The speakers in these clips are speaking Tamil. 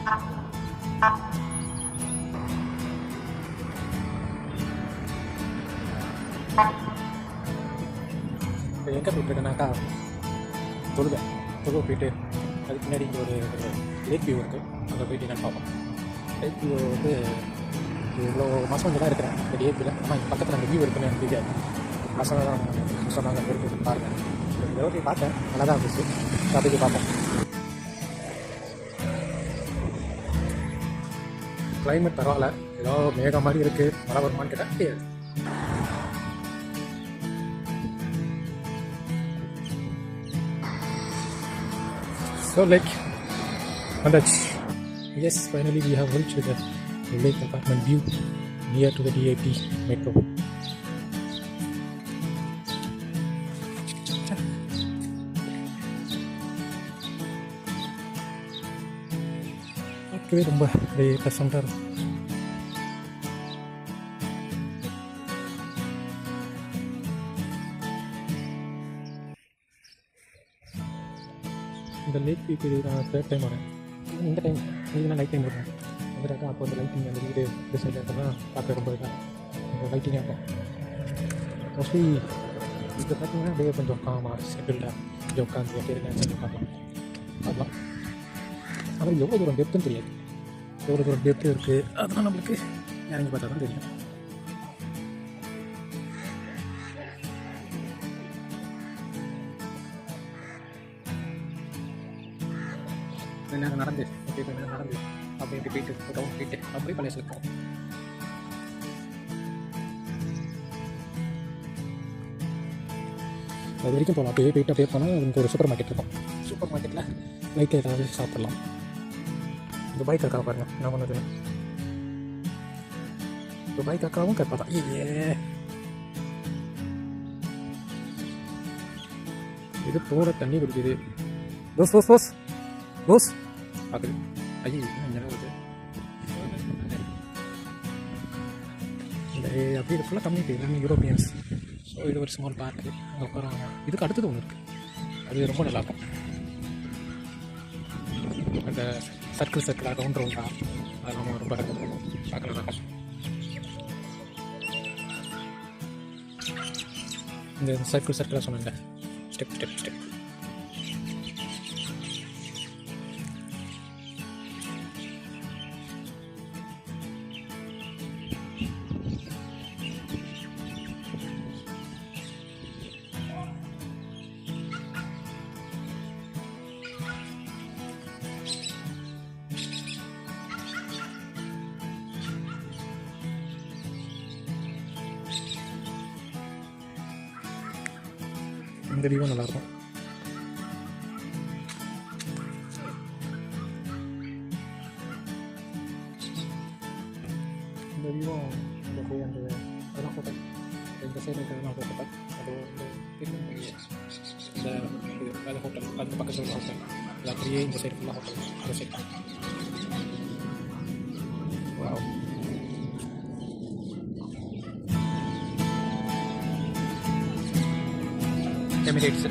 இப்போ எங்கே போயிட்டுருக்கேனாக்கா தொழுகை போயிட்டு அதுக்கு பின்னாடி இங்கே ஒரு லேக் வியூ இருக்குது, அங்கே போயிட்டு என்னென்னு பார்ப்போம். லேக் வியூ வந்து இவ்வளோ மாதம் இங்கே தான் இருக்கிறேன் இந்த லேக்கில். ஆனால் இங்கே பக்கத்தில் அந்த வியூ இருக்குன்னு எனக்கு தெரியாது. மாதம் தான் சொன்னாங்க அங்கே இருக்குது பாருங்கள். இந்த ரோட்டி பார்த்தேன், நல்லா தான் இருந்துச்சு. அப்படியே பார்ப்போம். கிளைமேட் பரவாயில்ல, ஏதோ மேகம் மாதிரி இருக்குது. மழை வருமானு கேட்டால் தெரியாது. So lake வந்தாச்சு. Yes, finally we have reached the lake apartment view near to the DIP metro. பார்க்கவே ரொம்ப ப்ளசண்ட்டாக இருக்கும். இந்த லேக் வியூக்கு நான் தேர்ட் டைம் வரேன். இந்த டைம் நீங்கள் நைட் டைம் வருவேன் வந்துட்டாக்கா. அப்போ அந்த லைட்டிங் அந்த வீடு டிசைட் ஆகிட்டோம்னா பார்க்க ரொம்ப இதாக இந்த லைட்டிங்காக இருக்கும். மோஸ்ட்லி இப்போ பார்த்தீங்கன்னா அப்படியே கொஞ்சம் காமாக செட்டில்டாக கொஞ்சம் உட்காந்து எப்படி பார்க்கலாம். ஆனால் எவ்வளோ தூரம் டெப்த்துன்னு தெரியாது. எவ்வளோ தூரம் டெப்த்து இருக்குது அதெல்லாம் நம்மளுக்கு இறங்கி பார்த்தா தான் தெரியும். நேரம் நடந்து அப்படியே போயிட்டு ரவுண்ட் போயிட்டு அப்படியே பழைய இருக்கோம். அது வரைக்கும் போகலாம். அப்படியே போயிட்டு போனால் இங்கே ஒரு சூப்பர் மார்க்கெட் இருக்கும். சூப்பர் மார்க்கெட்டில் நைட்டில் ஏதாவது சாப்பிட்லாம். இந்த பைக் அக்கா பாருங்க என்ன பண்ணுதுன்னு. இந்த பைக் அக்காவும் கற்பா தான். இது போகிற தண்ணி குடிக்குது. தோஸ் தோஸ் தோஸ் தோஸ் பார்க்குது. ஐயோ இந்த அப்படி ஃபுல்லாக கம்யூனிட்டி எல்லாமே யூரோப்பியன்ஸ். ஸோ இது ஒரு ஸ்மால் பார்க்கு. அங்கே உட்காராங்க. இதுக்கு அடுத்தது ஒன்று இருக்குது, அது ரொம்ப நல்லாயிருக்கும். அந்த சர்க்கிளாக ரவுண்டாக அதெல்லாம் ரொம்ப பார்க்கலாம். இந்த சர்க்கிளாக சொன்னாங்க ஸ்டெப் ஸ்டெப் ஸ்டெப். இந்த வியூவும் நல்லாயிருக்கும். இந்த வியூவும் இந்த போய் அந்த அதெல்லாம் ஹோட்டல் இந்த சைடு இருக்கிறதுலாம் ஹோட்டல். அது வந்து இந்த இது அது ஹோட்டல், அது பக்கத்தில் உள்ள ஹோட்டல். அது அப்படியே இந்த சைடு ஃபுல்லாக ஹோட்டல். அந்த சைடு வாவ். Emirates.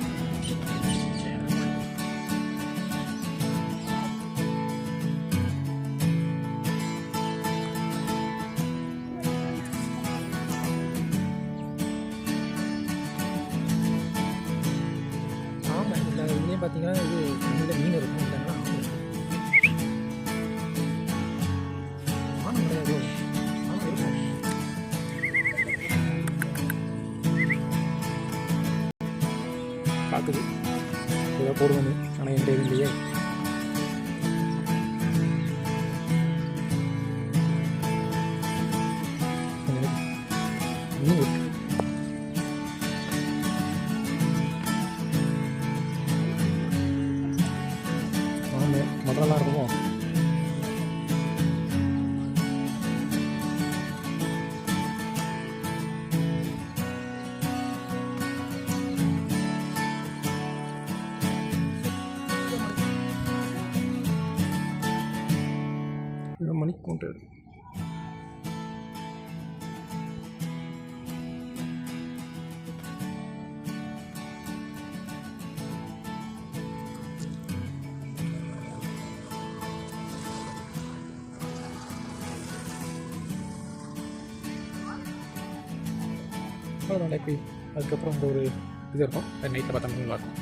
ஆமாம், இல்லை இதுலேயும் பார்த்தீங்கன்னா இது இந்த மீன் இருக்கும். இல்லைன்னா ஆமாம் கிடையாது. ஆமாம் இருக்கும். பார்க்குது ஏதோ போடுவோம். ஆனால் எந்த இது இல்லையே. இன்னும் இருக்கு. ஆமாம் முதல்லாம் இருக்குமோ. மணிக்கு கொண்டு அவ்வளோதான் லைக் அதுக்கப்புறம் இந்த ஒரு இது இருக்கும் நைட்டில் பார்த்தா நல்லா இருக்கும்.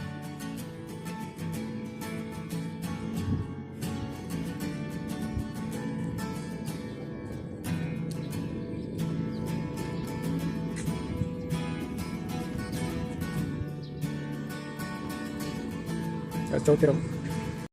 சௌத்திரம்